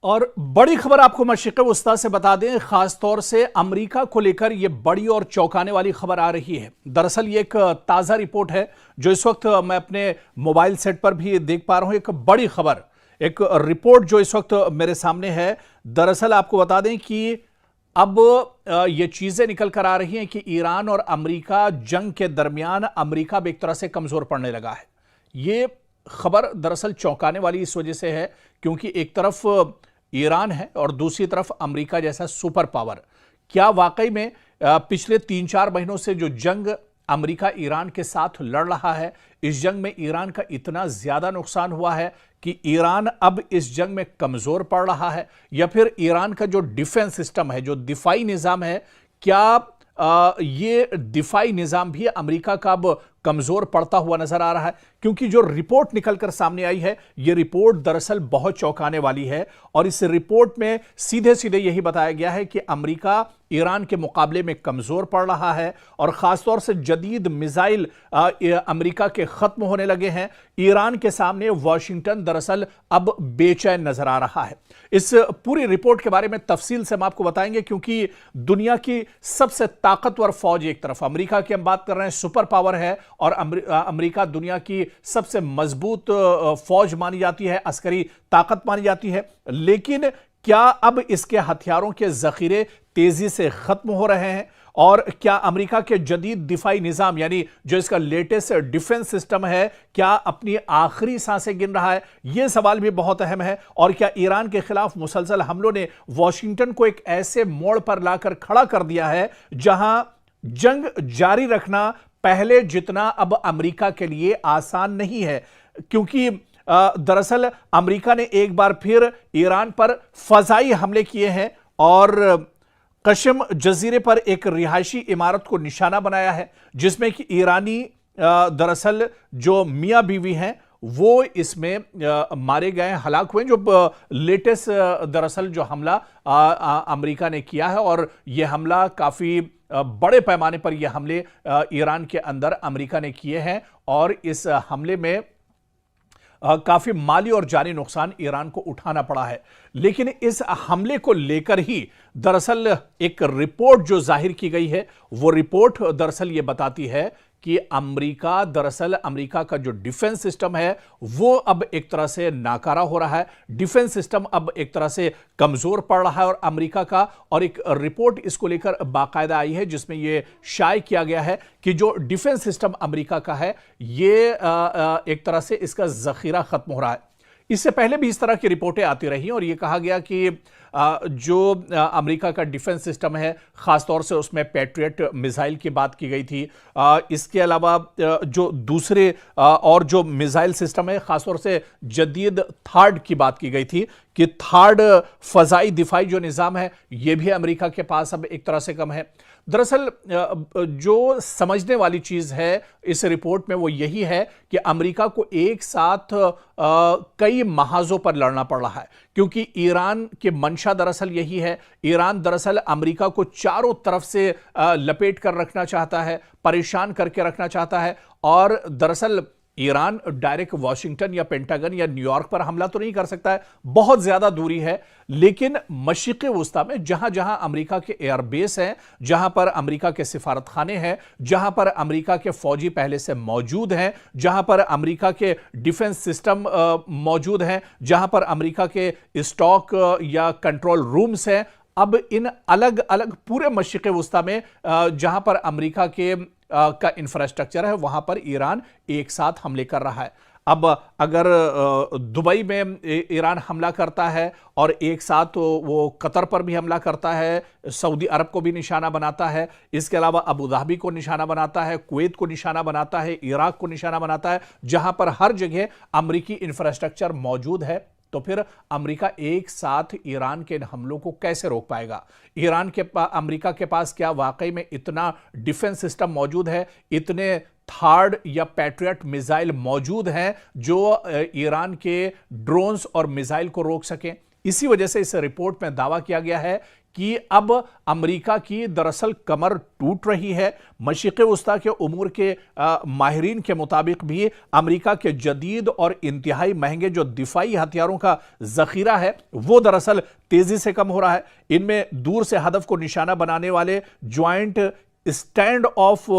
और बड़ी खबर आपको मशरिक़ वस्ता से बता दें, खास तौर से अमेरिका को लेकर यह बड़ी और चौंकाने वाली खबर आ रही है। दरअसल ये एक ताज़ा रिपोर्ट है जो इस वक्त मैं अपने मोबाइल सेट पर भी देख पा रहा हूं। एक बड़ी खबर, एक रिपोर्ट जो इस वक्त मेरे सामने है। दरअसल आपको बता दें कि अब ये चीजें निकल कर आ रही हैं कि ईरान और अमेरिका जंग के दरमियान अमेरिका भी एक तरह से कमजोर पड़ने लगा है। ये खबर दरअसल चौंकाने वाली इस वजह से है क्योंकि एक तरफ ईरान है और दूसरी तरफ अमेरिका जैसा सुपर पावर। क्या वाकई में पिछले 3-4 महीनों से जो जंग अमेरिका ईरान के साथ लड़ रहा है, इस जंग में ईरान का इतना ज्यादा नुकसान हुआ है कि ईरान अब इस जंग में कमजोर पड़ रहा है, या फिर ईरान का जो डिफेंस सिस्टम है, जो दिफाई निजाम है, क्या ये दिफाई निजाम भी अमेरिका का अब कमजोर पड़ता हुआ नजर आ रहा है? क्योंकि जो रिपोर्ट निकलकर सामने आई है, यह रिपोर्ट दरअसल बहुत चौंकाने वाली है और इस रिपोर्ट में सीधे सीधे यही बताया गया है कि अमेरिका ईरान के मुकाबले में कमजोर पड़ रहा है और खासतौर से जदीद मिसाइल अमेरिका के खत्म होने लगे हैं। ईरान के सामने वाशिंगटन दरअसल अब बेचैन नजर आ रहा है। इस पूरी रिपोर्ट के बारे में तफसील से हम आपको बताएंगे क्योंकि दुनिया की सबसे ताकतवर फौज एक तरफ अमेरिका की हम बात कर रहे हैं, सुपर पावर है, और अमेरिका दुनिया की सबसे मजबूत फौज मानी जाती है, अस्करी ताकत मानी जाती है। लेकिन क्या अब इसके हथियारों के जखीरे तेजी से खत्म हो रहे हैं और क्या अमेरिका के जदीद दिफाई निजाम यानी जो इसका लेटेस्ट डिफेंस सिस्टम है, क्या अपनी आखिरी सांसें गिन रहा है? यह सवाल भी बहुत अहम है। और क्या ईरान के खिलाफ मुसलसल हमलों ने वॉशिंगटन को एक ऐसे मोड़ पर लाकर खड़ा कर दिया है जहां जंग जारी रखना पहले जितना अब अमेरिका के लिए आसान नहीं है? क्योंकि दरअसल अमेरिका ने एक बार फिर ईरान पर फजाई हमले किए हैं और कशम जजीरे पर एक रिहायशी इमारत को निशाना बनाया है जिसमें कि ईरानी दरअसल जो मियां बीवी हैं वो इसमें मारे गए, हलाक हुए। जो लेटेस्ट दरअसल जो हमला अमेरिका ने किया है और यह हमला काफी बड़े पैमाने पर यह हमले ईरान के अंदर अमेरिका ने किए हैं और इस हमले में काफी माली और जानी नुकसान ईरान को उठाना पड़ा है। लेकिन इस हमले को लेकर ही दरअसल एक रिपोर्ट जो जाहिर की गई है, वो रिपोर्ट दरअसल ये बताती है कि अमेरिका का जो डिफेंस सिस्टम है वो अब एक तरह से नाकारा हो रहा है। डिफेंस सिस्टम अब एक तरह से कमजोर पड़ रहा है और अमेरिका का, और एक रिपोर्ट इसको लेकर बाकायदा आई है जिसमें यह शाये किया गया है कि जो डिफेंस सिस्टम अमेरिका का है ये एक तरह से इसका जखीरा खत्म हो रहा है। इससे पहले भी इस तरह की रिपोर्टें आती रही और यह कहा गया कि जो अमेरिका का डिफेंस सिस्टम है, खासतौर से उसमें पैट्रियट मिसाइल की बात की गई थी। इसके अलावा जो दूसरे और जो मिसाइल सिस्टम है, खासतौर से जदीद थार्ड की बात की गई थी कि थार्ड फजाई दिफाई जो निज़ाम है यह भी अमेरिका के पास अब एक तरह से कम है। दरअसल जो समझने वाली चीज है इस रिपोर्ट में वो यही है कि अमेरिका को एक साथ कई महाजों पर लड़ना पड़ रहा है क्योंकि ईरान के मंशा दरअसल यही है। ईरान दरअसल अमेरिका को चारों तरफ से लपेट कर रखना चाहता है, परेशान करके रखना चाहता है। और दरअसल ईरान डायरेक्ट वॉशिंगटन या पेंटागन या न्यूयॉर्क पर हमला तो नहीं कर सकता है, बहुत ज्यादा दूरी है। लेकिन मशरिक़ वस्ता में जहां जहां अमेरिका के एयरबेस हैं, जहां पर अमेरिका के सिफारत खाने हैं, जहां पर अमेरिका के फौजी पहले से मौजूद हैं, जहां पर अमेरिका के डिफेंस सिस्टम मौजूद हैं, जहां पर अमेरिका के स्टॉक या कंट्रोल रूम्स हैं, अब इन अलग अलग पूरे मशरिक़ वस्ता में जहां पर अमेरिका के का इंफ्रास्ट्रक्चर है वहां पर ईरान एक साथ हमले कर रहा है। अब अगर दुबई में ईरान हमला करता है और एक साथ वो कतर पर भी हमला करता है, सऊदी अरब को भी निशाना बनाता है, इसके अलावा अबू धाबी को निशाना बनाता है, कुवैत को निशाना बनाता है, इराक को निशाना बनाता है, जहां पर हर जगह अमेरिकी इंफ्रास्ट्रक्चर मौजूद है, तो फिर अमेरिका एक साथ ईरान के हमलों को कैसे रोक पाएगा? अमेरिका के पास क्या वाकई में इतना डिफेंस सिस्टम मौजूद है, इतने थार्ड या पैट्रियट मिसाइल मौजूद हैं जो ईरान के ड्रोन्स और मिसाइल को रोक सकें? इसी वजह से इस रिपोर्ट में दावा किया गया है कि अब अमेरिका की दरअसल कमर टूट रही है। मशरिक़ वस्ता के उमूर के माहिरीन के मुताबिक भी अमेरिका के जदीद और इंतहाई महंगे जो दिफाई हथियारों का जखीरा है वो दरअसल तेजी से कम हो रहा है। इनमें दूर से हदफ को निशाना बनाने वाले ज्वाइंट स्टैंड ऑफ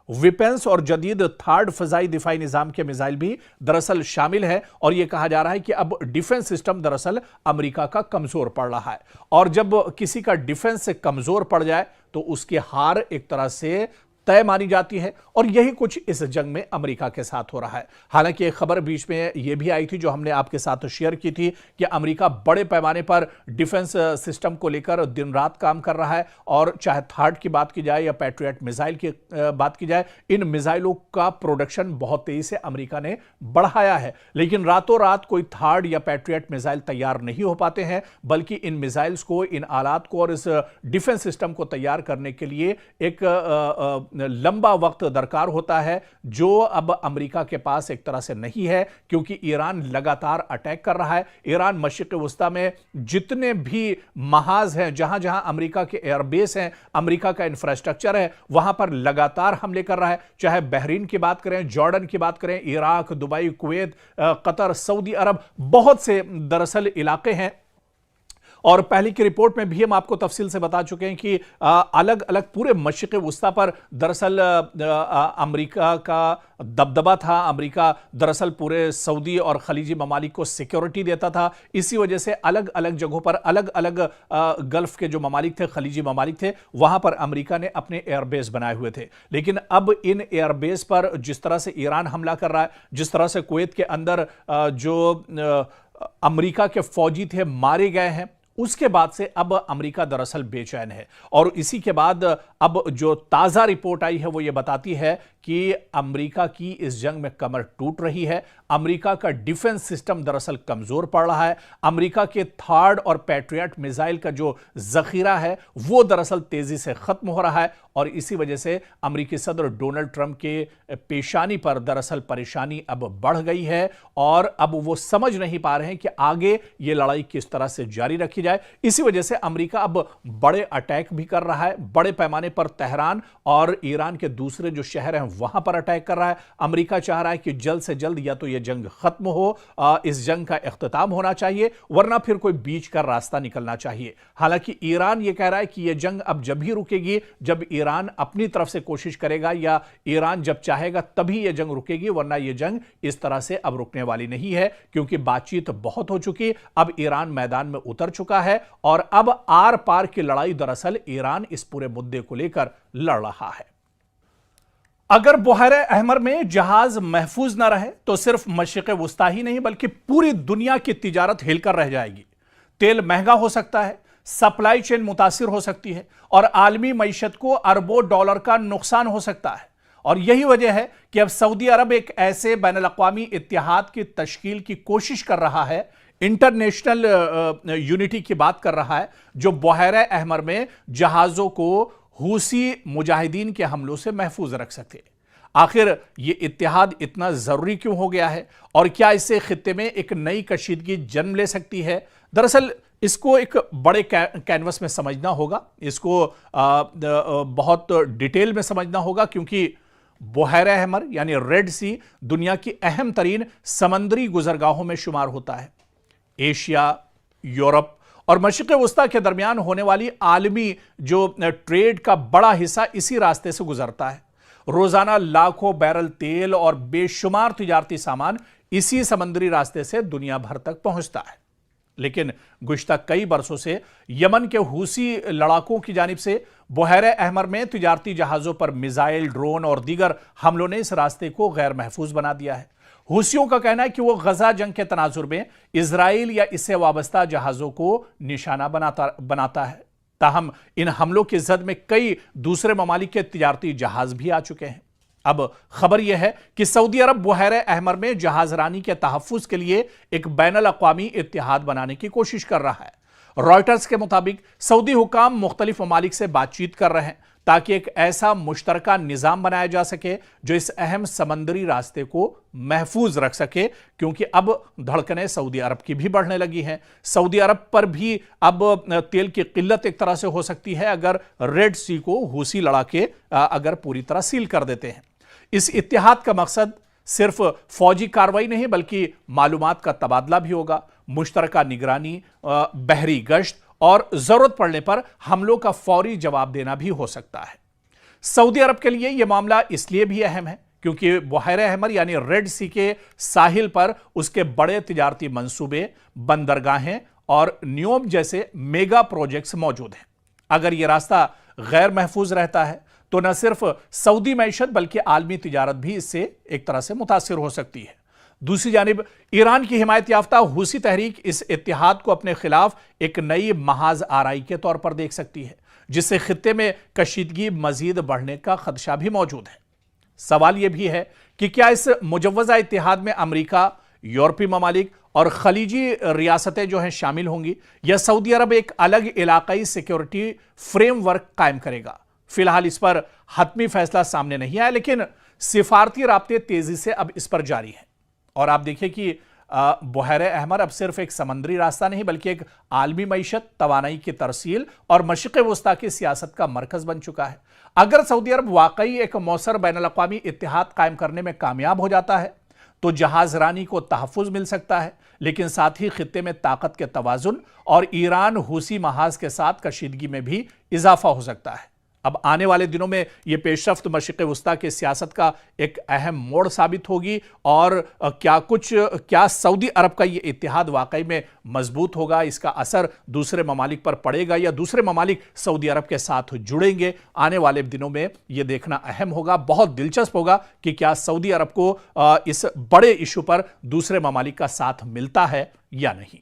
वेपन्स और जदीद थर्ड फजाई दिफाई निजाम के मिसाइल भी दरअसल शामिल है। और यह कहा जा रहा है कि अब डिफेंस सिस्टम दरअसल अमेरिका का कमजोर पड़ रहा है, और जब किसी का डिफेंस कमजोर पड़ जाए तो उसकी हार एक तरह से तय मानी जाती है, और यही कुछ इस जंग में अमेरिका के साथ हो रहा है। हालांकि एक खबर बीच में यह भी आई थी जो हमने आपके साथ शेयर की थी कि अमेरिका बड़े पैमाने पर डिफेंस सिस्टम को लेकर दिन रात काम कर रहा है, और चाहे थर्ड की बात की जाए या पैट्रियट मिसाइल की बात की जाए, इन मिसाइलों का प्रोडक्शन बहुत तेजी से अमेरिका ने बढ़ाया है। लेकिन रातों रात कोई थर्ड या पैट्रियट मिसाइल तैयार नहीं हो पाते हैं, बल्कि इन मिसाइल्स को, इन आलात को और इस डिफेंस सिस्टम को तैयार करने के लिए एक लंबा वक्त दरकार होता है, जो अब अमेरिका के पास एक तरह से नहीं है, क्योंकि ईरान लगातार अटैक कर रहा है। ईरान मशरिक़ वस्ता में जितने भी महाज हैं, जहां जहां अमेरिका के एयरबेस हैं, अमेरिका का इंफ्रास्ट्रक्चर है, वहां पर लगातार हमले कर रहा है। चाहे बहरीन की बात करें, जॉर्डन की बात करें, Iraq, Dubai, Kuwait, Qatar, Saudi Arabia, बहुत से दरअसल इलाके हैं। और पहले की रिपोर्ट में भी हम आपको तफसील से बता चुके हैं कि अलग अलग पूरे मशरिक़ वस्ता पर दरअसल अमेरिका का दबदबा था। अमेरिका दरअसल पूरे सऊदी और खलीजी ममालिक को सिक्योरिटी देता था। इसी वजह से अलग अलग जगहों पर, अलग अलग गल्फ के जो ममालिक थे, खलीजी ममालिक थे, वहां पर अमेरिका ने अपने एयरबेस बनाए हुए थे। लेकिन अब इन एयरबेस पर जिस तरह से ईरान हमला कर रहा है, जिस तरह से कुवैत के अंदर जो अमेरिका के फौजी थे मारे गए हैं, उसके बाद से अब अमेरिका दरअसल बेचैन है। और इसी के बाद अब जो ताजा रिपोर्ट आई है वो ये बताती है कि अमेरिका की इस जंग में कमर टूट रही है। अमेरिका का डिफेंस सिस्टम दरअसल कमजोर पड़ रहा है। अमेरिका के थर्ड और पैट्रियट मिसाइल का जो जखीरा है वो दरअसल तेजी से खत्म हो रहा है, और इसी वजह से अमेरिकी सदर डोनाल्ड ट्रंप के पेशानी पर दरअसल परेशानी अब बढ़ गई है, और अब वो समझ नहीं पा रहे हैं कि आगे ये लड़ाई किस तरह से जारी रखी जाए। इसी वजह से अमेरिका अब बड़े अटैक भी कर रहा है, बड़े पैमाने पर तेहरान और ईरान के दूसरे जो शहर हैं वहां पर अटैक कर रहा है। अमेरिका चाह रहा है कि जल्द से जल्द या तो यह जंग खत्म हो, इस जंग का इख्तिताम होना चाहिए, वरना फिर कोई बीच का रास्ता निकलना चाहिए। हालांकि ईरान यह कह रहा है कि यह जंग अब जब ही रुकेगी जब ईरान अपनी तरफ से कोशिश करेगा, या ईरान जब चाहेगा तभी यह जंग रुकेगी, वरना यह जंग इस तरह से अब रुकने वाली नहीं है, क्योंकि बातचीत बहुत हो चुकी। अब ईरान मैदान में उतर चुका है, और अब आर पार की लड़ाई दरअसल ईरान इस पूरे मुद्दे को लेकर लड़ रहा है। अगर बुहैरे अहमर में जहाज महफूज न रहे तो सिर्फ मशरिक़ वस्ता ही नहीं बल्कि पूरी दुनिया की तिजारत हिलकर रह जाएगी। तेल महंगा हो सकता है, सप्लाई चेन मुतासिर हो सकती है, और आलमी मईशत को अरबों डॉलर का नुकसान हो सकता है। और यही वजह है कि अब सऊदी अरब एक ऐसे बैनुल-अक़वामी इत्तेहाद की तश्कील की कोशिश कर रहा है, इंटरनेशनल यूनिटी की बात कर रहा है, जो बुहैरे अहमर में जहाजों को हूसी मुजाहिदीन के हमलों से महफूज रख सके। आखिर ये इत्तेहाद इतना जरूरी क्यों हो गया है, और क्या इससे खित्ते में एक नई कशीदगी जन्म ले सकती है? दरअसल इसको एक बड़े कैनवस में समझना होगा, इसको बहुत डिटेल में समझना होगा, क्योंकि बुहैरे अहमर यानी रेड सी दुनिया की अहम तरीन समंदरी गुजरगाहों में शुमार होता है। एशिया, यूरोप और मशरिक़ वस्ता के दरमियान होने वाली आलमी जो ट्रेड का बड़ा हिस्सा इसी रास्ते से गुजरता है। रोजाना लाखों बैरल तेल और बेशुमार तिजारती सामान इसी समंदरी रास्ते से दुनिया भर तक पहुंचता है। लेकिन गुज़श्ता कई बरसों से यमन के हूसी लड़ाकों की जानिब से बुहैरे अहमर में तिजारती जहाजों पर मिसाइल, ड्रोन और दीगर हमलों ने इस रास्ते को गैर महफूज बना दिया है। हूसियों का कहना है कि वो गजा जंग के तनाजुर में इजराइल या इससे वाबस्ता जहाजों को निशाना बनाता है। ताहम इन हमलों की जद में कई दूसरे ममालिक के तिजारती जहाज भी आ चुके हैं। अब खबर यह है कि सऊदी अरब बुहैरे अहमर में जहाजरानी के तहफ़्फ़ुज़ के लिए एक बैनुल-अक़वामी इत्तेहाद बनाने की कोशिश कर रहा है। रॉयटर्स के मुताबिक सऊदी हुकाम मुख्तलिफ ममालिक से बातचीत कर रहे हैं ताकि एक ऐसा मुश्तरका निजाम बनाया जा सके जो इस अहम समंदरी रास्ते को महफूज रख सके, क्योंकि अब धड़कनें सऊदी अरब की भी बढ़ने लगी हैं। सऊदी अरब पर भी अब तेल की किल्लत एक तरह से हो सकती है अगर रेड सी को हूसी लड़ा के अगर पूरी तरह सील कर देते हैं। इस इत्तेहाद का मकसद सिर्फ फौजी कार्रवाई नहीं बल्कि मालूमात का तबादला भी होगा, मुश्तरका निगरानी, बहरी गश्त और जरूरत पड़ने पर हमलों का फौरी जवाब देना भी हो सकता है। सऊदी अरब के लिए यह मामला इसलिए भी अहम है क्योंकि बहर अहमर यानी रेड सी के साहिल पर उसके बड़े तिजारती मंसूबे, बंदरगाहें और न्योम जैसे मेगा प्रोजेक्ट्स मौजूद हैं। अगर यह रास्ता गैर महफूज रहता है तो न सिर्फ सऊदी मैशत बल्कि आलमी तिजारत भी इससे एक तरह से मुतासिर हो सकती है। दूसरी जानिब ईरान की हिमायत याफ्ता हुसी तहरीक इस इत्तेहाद को अपने खिलाफ एक नई महाज आराई के तौर पर देख सकती है, जिससे खित्ते में कशीदगी मजीद बढ़ने का खदशा भी मौजूद है। सवाल यह भी है कि क्या इस मुजव्वजा इत्तेहाद में अमरीका, यूरोपीय ममालिक और खलीजी रियासतें जो हैं शामिल होंगी, या सऊदी अरब एक अलग इलाकाई सिक्योरिटी फ्रेमवर्क कायम करेगा। फिलहाल इस पर हतमी फैसला सामने नहीं आया, लेकिन सिफारती राब्ते तेजी से अब इस पर जारी हैं। और आप देखिए कि बहर अहमर अब सिर्फ एक समंदरी रास्ता नहीं बल्कि एक आलमी मईशत, तवानाई की तरसील और मशरिक़ वस्ता की सियासत का मरकज बन चुका है। अगर सऊदी अरब वाकई एक मौसर बैनुल-अक़वामी इत्तेहाद कायम करने में कामयाब हो जाता है तो जहाज रानी को तहफ़्फ़ुज़ मिल सकता है, लेकिन साथ ही खित्ते में ताकत के तवाज़ुन और ईरान हूसी महाज के साथ कशीदगी में भी इजाफा हो सकता है। अब आने वाले दिनों में यह पेशरफ्त मशरिक़ वस्ता की सियासत का एक अहम मोड़ साबित होगी और क्या सऊदी अरब का यह इत्तेहाद वाकई में मजबूत होगा, इसका असर दूसरे ममालिक पर पड़ेगा या दूसरे ममालिक सऊदी अरब के साथ जुड़ेंगे, आने वाले दिनों में यह देखना अहम होगा। बहुत दिलचस्प होगा कि क्या सऊदी अरब को इस बड़े इशू पर दूसरे ममालिक का साथ मिलता है या नहीं।